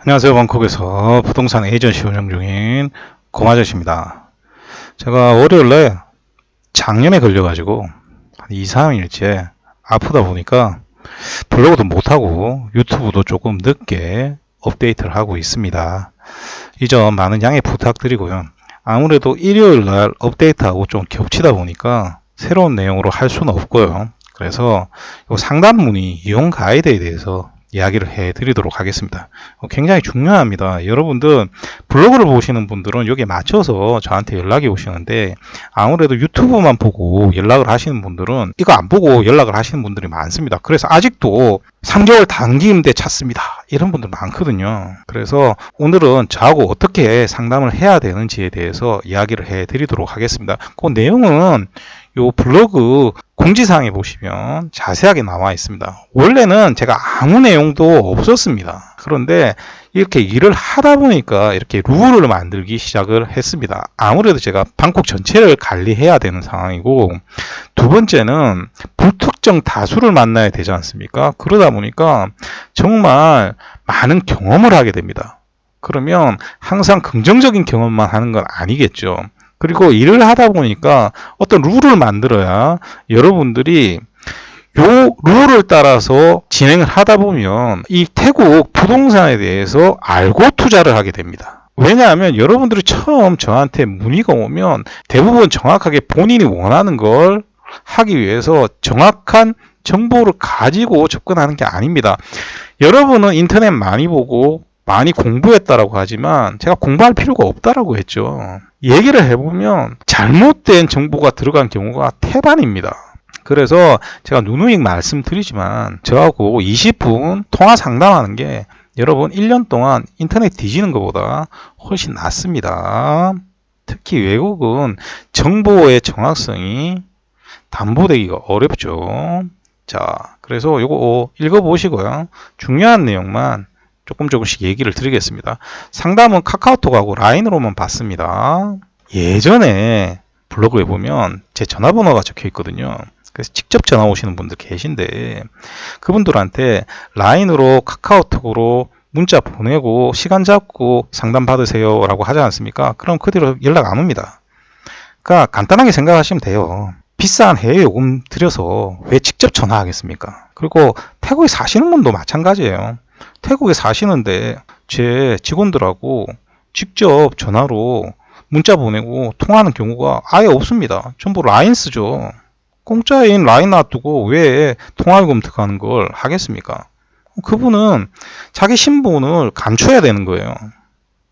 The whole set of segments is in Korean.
안녕하세요. 방콕에서 부동산 에이전시 운영 중인 고마저씨입니다. 제가 월요일날 장염에 걸려가지고 한 2, 3일째 아프다 보니까 블로그도 못하고 유튜브도 조금 늦게 업데이트를 하고 있습니다. 이 점 많은 양해 부탁드리고요. 아무래도 일요일날 업데이트하고 좀 겹치다 보니까 새로운 내용으로 할 수는 없고요. 그래서 상담 문의 이용 가이드에 대해서 이야기를 해드리도록 하겠습니다. 굉장히 중요합니다. 여러분들 블로그를 보시는 분들은 여기에 맞춰서 저한테 연락이 오시는데, 아무래도 유튜브만 보고 연락을 하시는 분들은 이거 안 보고 연락을 하시는 분들이 많습니다. 그래서 아직도 3개월 단기임대 찾습니다, 이런 분들 많거든요. 그래서 오늘은 저하고 어떻게 상담을 해야 되는지에 대해서 이야기를 해드리도록 하겠습니다. 그 내용은 요 블로그 공지사항에 보시면 자세하게 나와 있습니다. 원래는 제가 아무 내용도 없었습니다. 그런데 이렇게 일을 하다 보니까 이렇게 룰을 만들기 시작을 했습니다. 아무래도 제가 방콕 전체를 관리해야 되는 상황이고, 두 번째는 불특정 다수를 만나야 되지 않습니까? 그러다 보니까 정말 많은 경험을 하게 됩니다. 그러면 항상 긍정적인 경험만 하는 건 아니겠죠. 그리고 일을 하다 보니까 어떤 룰을 만들어야 여러분들이 요 룰을 따라서 진행을 하다 보면 이 태국 부동산에 대해서 알고 투자를 하게 됩니다. 왜냐하면 여러분들이 처음 저한테 문의가 오면 대부분 정확하게 본인이 원하는 걸 하기 위해서 정확한 정보를 가지고 접근하는 게 아닙니다. 여러분은 인터넷 많이 보고 많이 공부했다라고 하지만 제가 공부할 필요가 없다라고 했죠. 얘기를 해보면 잘못된 정보가 들어간 경우가 태반입니다. 그래서 제가 누누이 말씀드리지만 저하고 20분 통화 상담하는 게 여러분 1년 동안 인터넷 뒤지는 것보다 훨씬 낫습니다. 특히 외국은 정보의 정확성이 담보되기가 어렵죠. 자, 그래서 이거 읽어보시고요. 중요한 내용만 조금씩 얘기를 드리겠습니다. 상담은 카카오톡하고 라인으로만 받습니다. 예전에 블로그에 보면 제 전화번호가 적혀 있거든요. 그래서 직접 전화 오시는 분들 계신데, 그분들한테 라인으로 카카오톡으로 문자 보내고 시간 잡고 상담 받으세요 라고 하지 않습니까? 그럼 그 뒤로 연락 안 옵니다. 그러니까 간단하게 생각하시면 돼요. 비싼 해외 요금 들여서 왜 직접 전화하겠습니까? 그리고 태국에 사시는 분도 마찬가지예요. 태국에 사시는데 제 직원들하고 직접 전화로 문자 보내고 통화하는 경우가 아예 없습니다. 전부 라인 쓰죠. 공짜인 라인 놔두고 왜 통화요금 들어가는 걸 하겠습니까? 그분은 자기 신분을 감춰야 되는 거예요.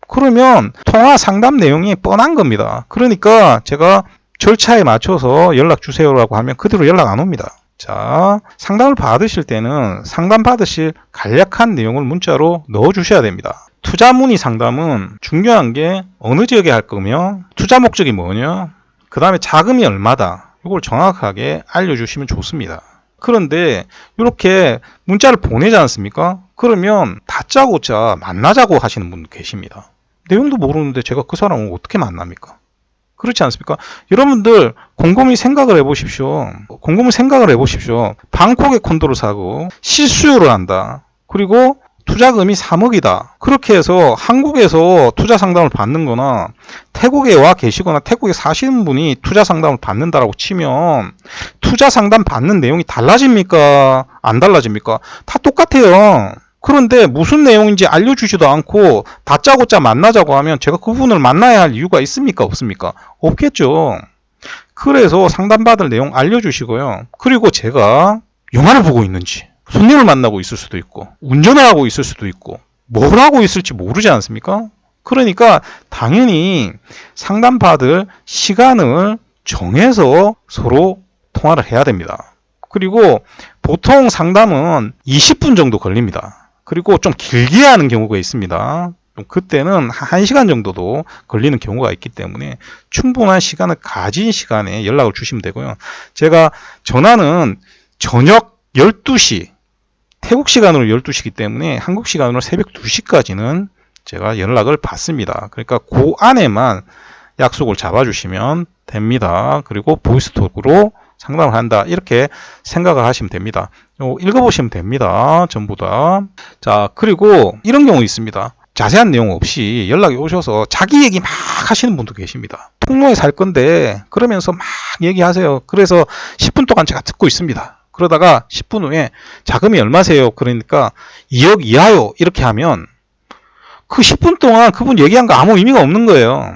그러면 통화 상담 내용이 뻔한 겁니다. 그러니까 제가 절차에 맞춰서 연락 주세요라고 하면 그대로 연락 안 옵니다. 자, 상담을 받으실 때는 상담 받으실 간략한 내용을 문자로 넣어 주셔야 됩니다. 투자 문의 상담은 중요한 게 어느 지역에 할 거며 투자 목적이 뭐냐, 그 다음에 자금이 얼마다, 이걸 정확하게 알려주시면 좋습니다. 그런데 이렇게 문자를 보내지 않습니까? 그러면 다짜고짜 만나자고 하시는 분도 계십니다. 내용도 모르는데 제가 그 사람을 어떻게 만납니까? 그렇지 않습니까? 여러분들 곰곰이 생각을 해보십시오. 방콕에 콘도를 사고 실수요를 한다. 그리고 투자금이 3억이다. 그렇게 해서 한국에서 투자 상담을 받는 거나 태국에 와 계시거나 태국에 사시는 분이 투자 상담을 받는다라고 치면 투자 상담 받는 내용이 달라집니까? 안 달라집니까? 다 똑같아요. 그런데 무슨 내용인지 알려주지도 않고 다짜고짜 만나자고 하면 제가 그분을 만나야 할 이유가 있습니까? 없습니까? 없겠죠. 그래서 상담받을 내용 알려주시고요. 그리고 제가 영화를 보고 있는지, 손님을 만나고 있을 수도 있고, 운전을 하고 있을 수도 있고, 뭘 하고 있을지 모르지 않습니까? 그러니까 당연히 상담받을 시간을 정해서 서로 통화를 해야 됩니다. 그리고 보통 상담은 20분 정도 걸립니다. 그리고 좀 길게 하는 경우가 있습니다. 그때는 1시간 정도도 걸리는 경우가 있기 때문에 충분한 시간을 가진 시간에 연락을 주시면 되고요. 제가 전화는 저녁 12시, 태국 시간으로 12시이기 때문에 한국 시간으로 새벽 2시까지는 제가 연락을 받습니다. 그러니까 그 안에만 약속을 잡아주시면 됩니다. 그리고 보이스톡으로 상담을 한다, 이렇게 생각을 하시면 됩니다. 읽어보시면 됩니다. 전부 다. 자, 그리고 이런 경우 있습니다. 자세한 내용 없이 연락이 오셔서 자기 얘기 막 하시는 분도 계십니다. 통로에 살 건데 그러면서 막 얘기하세요. 그래서 10분 동안 제가 듣고 있습니다. 그러다가 10분 후에 자금이 얼마세요? 그러니까 2억 이하요. 이렇게 하면 그 10분 동안 그분 얘기한 거 아무 의미가 없는 거예요.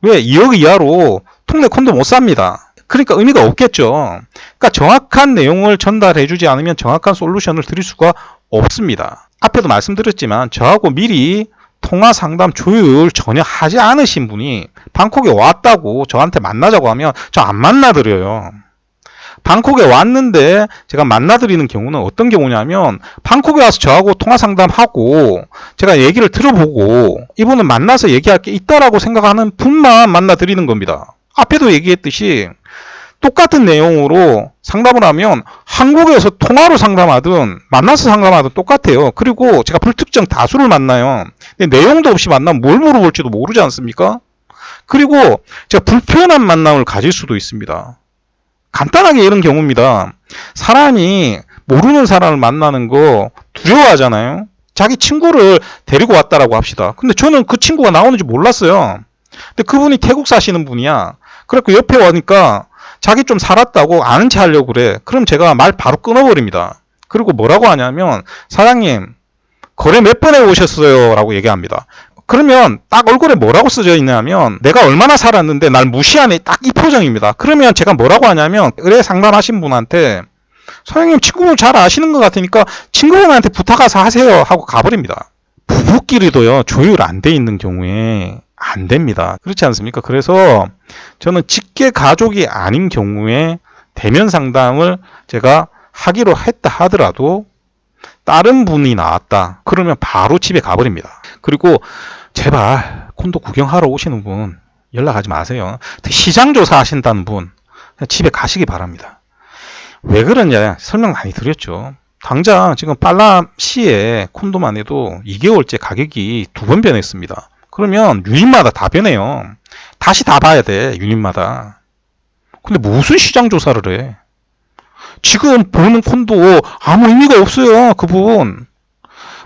왜? 2억 이하로 통내 콘도 못 삽니다. 그러니까 의미가 없겠죠. 그러니까 정확한 내용을 전달해 주지 않으면 정확한 솔루션을 드릴 수가 없습니다. 앞에도 말씀드렸지만 저하고 미리 통화 상담 조율 전혀 하지 않으신 분이 방콕에 왔다고 저한테 만나자고 하면 저 안 만나드려요. 방콕에 왔는데 제가 만나드리는 경우는 어떤 경우냐면 방콕에 와서 저하고 통화 상담하고 제가 얘기를 들어보고 이분은 만나서 얘기할 게 있다라고 생각하는 분만 만나드리는 겁니다. 앞에도 얘기했듯이 똑같은 내용으로 상담을 하면 한국에서 통화로 상담하든 만나서 상담하든 똑같아요. 그리고 제가 불특정 다수를 만나요. 근데 내용도 없이 만나면 뭘 물어볼지도 모르지 않습니까? 그리고 제가 불편한 만남을 가질 수도 있습니다. 간단하게 이런 경우입니다. 사람이 모르는 사람을 만나는 거 두려워하잖아요. 자기 친구를 데리고 왔다라고 합시다. 근데 저는 그 친구가 나오는지 몰랐어요. 근데 그분이 태국 사시는 분이야. 그래서 옆에 오니까 자기 좀 살았다고 아는 체 하려고 그래. 그럼 제가 말 바로 끊어버립니다. 그리고 뭐라고 하냐면 사장님 거래 몇 번에 오셨어요? 라고 얘기합니다. 그러면 딱 얼굴에 뭐라고 써져 있냐면 내가 얼마나 살았는데 날 무시하네 딱 이 표정입니다. 그러면 제가 뭐라고 하냐면 의뢰 상담하신 분한테 사장님 친구분 잘 아시는 것 같으니까 친구분한테 부탁해서 하세요 하고 가버립니다. 부부끼리도요 조율 안 돼 있는 경우에 안 됩니다. 그렇지 않습니까? 그래서 저는 직계 가족이 아닌 경우에 대면 상담을 제가 하기로 했다 하더라도 다른 분이 나왔다 그러면 바로 집에 가버립니다. 그리고 제발 콘도 구경하러 오시는 분 연락하지 마세요. 시장 조사 하신다는 분 그냥 집에 가시기 바랍니다. 왜 그러냐 설명 많이 드렸죠. 당장 지금 빨람시에 콘도만 해도 2개월째 가격이 2번 변했습니다. 그러면 유닛마다 다 변해요. 다시 다 봐야 돼 유닛마다. 근데 무슨 시장 조사를 해. 지금 보는 콘도 아무 의미가 없어요. 그분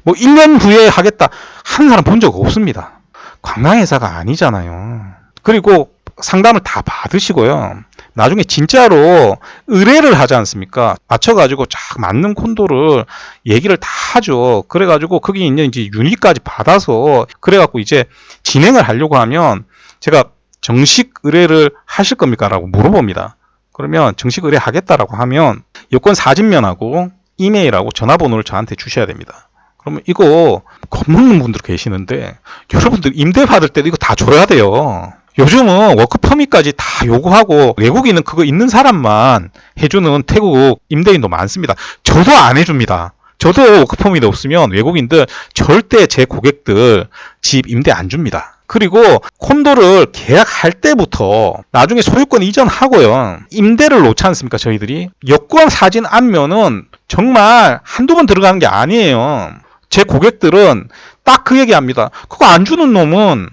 뭐 1년 후에 하겠다 하는 사람 본 적 없습니다. 관광회사가 아니잖아요. 그리고 상담을 다 받으시고요. 나중에 진짜로 의뢰를 하지 않습니까? 맞춰가지고 쫙 맞는 콘도를 얘기를 다 하죠. 그래가지고 거기 있는 이제 유닛까지 받아서 그래갖고 이제 진행을 하려고 하면 제가 정식 의뢰를 하실 겁니까? 라고 물어봅니다. 그러면 정식 의뢰 하겠다라고 하면 여권 사진면하고 이메일하고 전화번호를 저한테 주셔야 됩니다. 그러면 이거 겁먹는 분들 계시는데 여러분들 임대 받을 때도 이거 다 줘야 돼요. 요즘은 워크퍼밋까지 다 요구하고 외국인은 그거 있는 사람만 해주는 태국 임대인도 많습니다. 저도 안 해줍니다. 저도 워크퍼밋 없으면 외국인들 절대 제 고객들 집 임대 안 줍니다. 그리고 콘도를 계약할 때부터 나중에 소유권 이전하고요. 임대를 놓지 않습니까 저희들이. 여권 사진 안면은 정말 한두 번 들어가는 게 아니에요. 제 고객들은 딱 그 얘기합니다. 그거 안 주는 놈은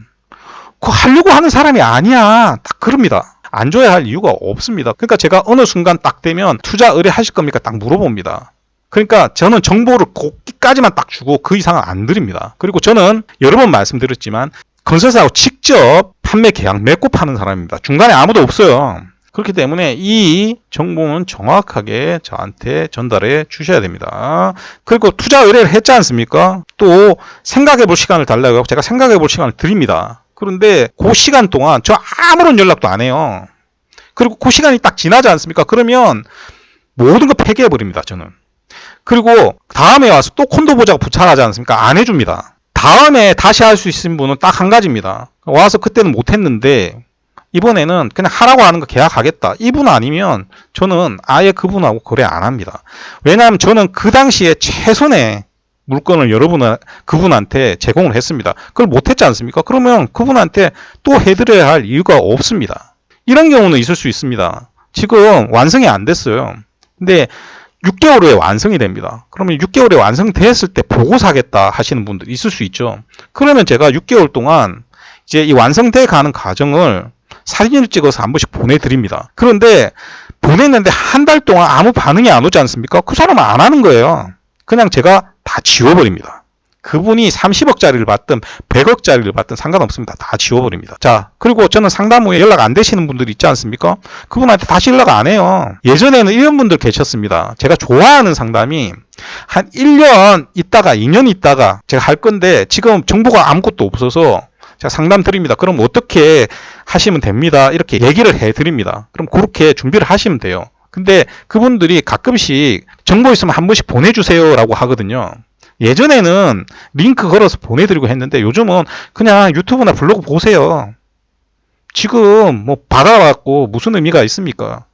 그거 하려고 하는 사람이 아니야. 딱 그럽니다. 안 줘야 할 이유가 없습니다. 그러니까 제가 어느 순간 딱 되면 투자 의뢰하실 겁니까? 딱 물어봅니다. 그러니까 저는 정보를 거기까지만 딱 주고 그 이상은 안 드립니다. 그리고 저는 여러 번 말씀드렸지만 건설사하고 직접 판매 계약 맺고 파는 사람입니다. 중간에 아무도 없어요. 그렇기 때문에 이 정보는 정확하게 저한테 전달해 주셔야 됩니다. 그리고 투자 의뢰를 했지 않습니까? 또 생각해 볼 시간을 달라고 하고 제가 생각해 볼 시간을 드립니다. 그런데 그 시간 동안 저 아무런 연락도 안 해요. 그리고 그 시간이 딱 지나지 않습니까? 그러면 모든 거 폐기해 버립니다. 저는. 그리고 다음에 와서 또 콘도 보자고 부탁하지 않습니까? 안 해줍니다. 다음에 다시 할 수 있는 분은 딱 한 가지입니다. 와서 그때는 못했는데 이번에는 그냥 하라고 하는 거 계약하겠다. 이분 아니면 저는 아예 그분하고 거래 안 합니다. 왜냐하면 저는 그 당시에 최선의 물건을 그분한테 제공을 했습니다. 그걸 못했지 않습니까? 그러면 그분한테 또 해드려야 할 이유가 없습니다. 이런 경우는 있을 수 있습니다. 지금 완성이 안 됐어요. 근데 6개월 후에 완성이 됩니다. 그러면 6개월에 완성됐을 때 보고 사겠다 하시는 분들 있을 수 있죠. 그러면 제가 6개월 동안 이제 이 완성돼 가는 과정을 사진을 찍어서 한 번씩 보내드립니다. 그런데 보냈는데 한 달 동안 아무 반응이 안 오지 않습니까? 그 사람은 안 하는 거예요. 그냥 제가 다 지워버립니다. 그분이 30억짜리를 받든 100억짜리를 받든 상관없습니다. 다 지워버립니다. 자, 그리고 저는 상담 후에 연락 안 되시는 분들 있지 않습니까? 그분한테 다시 연락 안 해요. 예전에는 이런 분들 계셨습니다. 제가 좋아하는 상담이 한 1년 있다가 2년 있다가 제가 할 건데 지금 정보가 아무것도 없어서 제가 상담 드립니다. 그럼 어떻게 하시면 됩니다. 이렇게 얘기를 해 드립니다. 그럼 그렇게 준비를 하시면 돼요. 근데 그분들이 가끔씩 정보 있으면 한 번씩 보내주세요 라고 하거든요. 예전에는 링크 걸어서 보내드리고 했는데 요즘은 그냥 유튜브나 블로그 보세요. 지금 뭐 받아갖고 무슨 의미가 있습니까?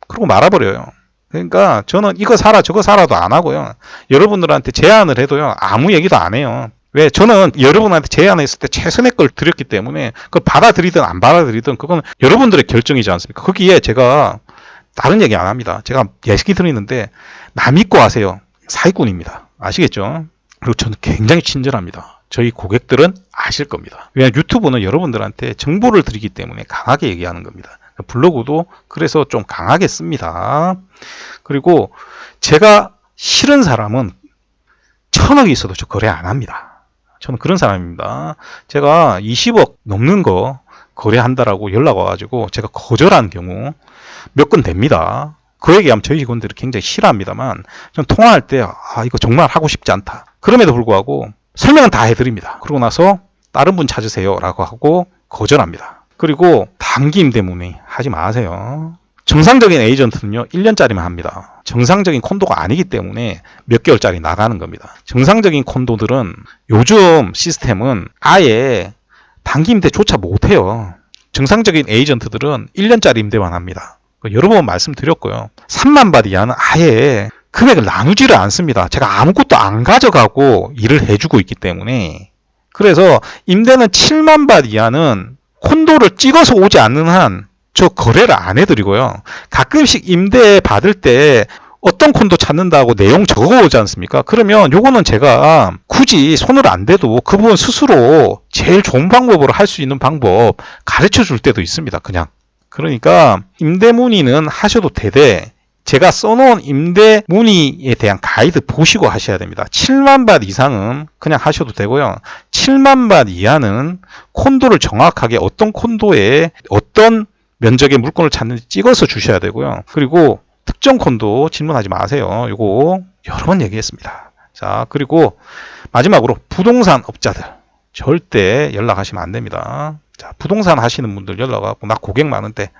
그러고 말아버려요. 그러니까 저는 이거 사라 저거 사라도 안 하고요. 여러분들한테 제안을 해도요. 아무 얘기도 안 해요. 왜? 저는 여러분한테 제안했을 때 최선의 걸 드렸기 때문에 그걸 받아들이든 안 받아들이든 그건 여러분들의 결정이지 않습니까? 거기에 제가 다른 얘기 안 합니다. 제가 예시기 드리는데 남 믿고 하세요. 사기꾼입니다. 아시겠죠? 그리고 저는 굉장히 친절합니다. 저희 고객들은 아실 겁니다. 왜냐하면 유튜브는 여러분들한테 정보를 드리기 때문에 강하게 얘기하는 겁니다. 블로그도 그래서 좀 강하게 씁니다. 그리고 제가 싫은 사람은 1000억이 있어도 저 거래 안 합니다. 저는 그런 사람입니다. 제가 20억 넘는 거 거래한다라고 연락 와가지고 제가 거절한 경우 몇 건 됩니다. 그 얘기하면 저희 직원들이 굉장히 싫어합니다만 전 통화할 때 이거 정말 하고 싶지 않다. 그럼에도 불구하고 설명은 다 해드립니다. 그러고 나서 다른 분 찾으세요 라고 하고 거절합니다. 그리고 단기 임대문의 하지 마세요. 정상적인 에이전트는요 1년짜리만 합니다. 정상적인 콘도가 아니기 때문에 몇 개월짜리 나가는 겁니다. 정상적인 콘도들은 요즘 시스템은 아예 단기 임대조차 못해요. 정상적인 에이전트들은 1년짜리 임대만 합니다. 여러 번 말씀드렸고요. 3만 바트 이하는 아예 금액을 나누지를 않습니다. 제가 아무것도 안 가져가고 일을 해주고 있기 때문에. 그래서 임대는 7만 바트 이하는 콘도를 찍어서 오지 않는 한 저 거래를 안 해드리고요. 가끔씩 임대 받을 때 어떤 콘도 찾는다고 내용 적어 오지 않습니까? 그러면 요거는 제가 굳이 손을 안 대도 그분 스스로 제일 좋은 방법으로 할 수 있는 방법 가르쳐 줄 때도 있습니다. 그냥. 그러니까 임대 문의는 하셔도 되되 제가 써놓은 임대 문의에 대한 가이드 보시고 하셔야 됩니다. 7만 바트 이상은 그냥 하셔도 되고요. 7만 바트 이하는 콘도를 정확하게 어떤 콘도에 어떤 면적의 물건을 찾는지 찍어서 주셔야 되고요. 그리고 특정 콘도 질문하지 마세요. 이거 여러 번 얘기했습니다. 자, 그리고 마지막으로 부동산 업자들 절대 연락하시면 안 됩니다. 자, 부동산 하시는 분들 연락 와서 나 고객 많은데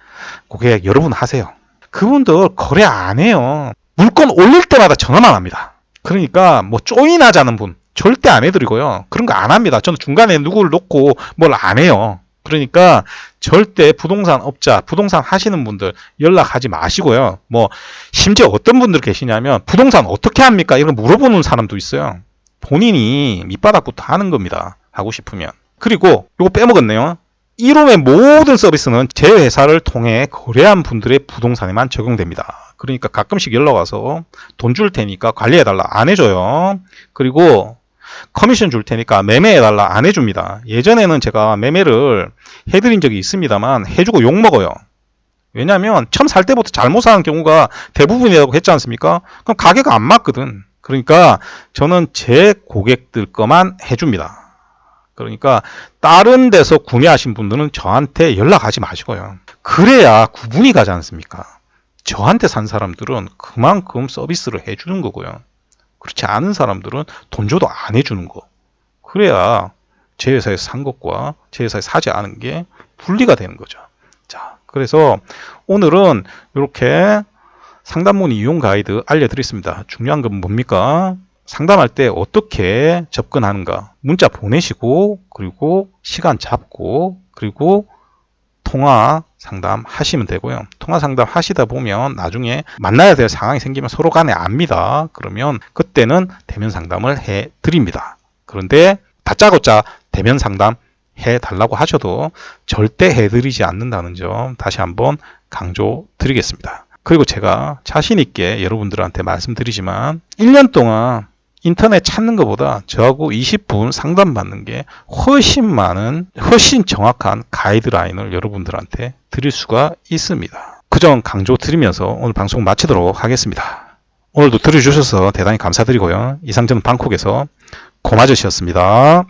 고객 여러분 하세요. 그분들 거래 안 해요. 물건 올릴 때마다 전화만 합니다. 그러니까 뭐 조인하자는 분 절대 안 해드리고요. 그런 거 안 합니다. 저는 중간에 누구를 놓고 뭘 안 해요. 그러니까 절대 부동산 업자, 부동산 하시는 분들 연락하지 마시고요. 뭐 심지어 어떤 분들 계시냐면 부동산 어떻게 합니까? 이런 물어보는 사람도 있어요. 본인이 밑바닥부터 하는 겁니다. 하고 싶으면. 그리고 이거 빼먹었네요. 1홈의 모든 서비스는 제 회사를 통해 거래한 분들의 부동산에만 적용됩니다. 그러니까 가끔씩 연락 와서 돈 줄 테니까 관리해달라 안 해줘요. 그리고 커미션 줄 테니까 매매해달라 안 해줍니다. 예전에는 제가 매매를 해드린 적이 있습니다만 해주고 욕먹어요. 왜냐하면 처음 살 때부터 잘못 사는 경우가 대부분이라고 했지 않습니까? 그럼 가게가 안 맞거든. 그러니까 저는 제 고객들 거만 해줍니다. 그러니까 다른 데서 구매하신 분들은 저한테 연락하지 마시고요. 그래야 구분이 가지 않습니까? 저한테 산 사람들은 그만큼 서비스를 해주는 거고요. 그렇지 않은 사람들은 돈 줘도 안 해주는 거. 그래야 제 회사에서 산 것과 제 회사에서 사지 않은 게 분리가 되는 거죠. 자, 그래서 오늘은 이렇게 상담문의 이용 가이드 알려드렸습니다. 중요한 건 뭡니까? 상담할 때 어떻게 접근하는가. 문자 보내시고 그리고 시간 잡고 그리고 통화 상담 하시면 되고요. 통화 상담 하시다 보면 나중에 만나야 될 상황이 생기면 서로 간에 압니다. 그러면 그때는 대면 상담을 해 드립니다. 그런데 다짜고짜 대면 상담 해 달라고 하셔도 절대 해 드리지 않는다는 점 다시 한번 강조 드리겠습니다. 그리고 제가 자신 있게 여러분들한테 말씀드리지만 1년 동안 인터넷 찾는 것보다 저하고 20분 상담받는 게 훨씬 많은, 훨씬 정확한 가이드라인을 여러분들한테 드릴 수가 있습니다. 그 점 강조 드리면서 오늘 방송 마치도록 하겠습니다. 오늘도 들어주셔서 대단히 감사드리고요. 이상 저는 방콕에서 고마저씨였습니다.